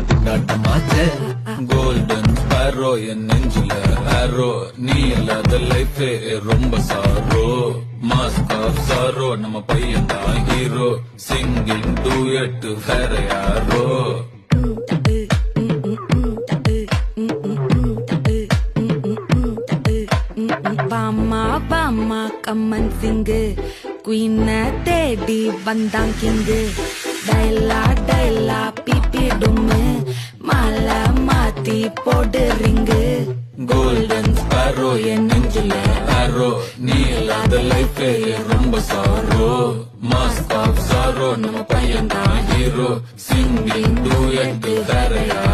திண்டாட்டமாச்சே golden Sparrow என் நெஞ்சில ஆரோ நீ இல்லாத லைஃபே ரொம்ப சாரோ மாஸ்க் ஆஃப் சாரோ நம்ம பையன் தான் ஹீரோ சிங்கிங் டூயட் வேற யாரோ பாமா பாமா கம்மன் சிங்கு குயின தேடி வந்தான் கிங்கு டைலா டைலா பிபி டும்மு மாலை மாத்தி போடு ரிங்கு கோல்டன் ஸ்பேரோ என் நெஞ்சில ஆரோ நீ இல்லாத லைஃபே ரொம்ப சாரோ மாஸ்க் ஆஃப் சாரோ நம்ம பையன் தான் ஹீரோ சிங்கிங் டூயட் வேற யாரோ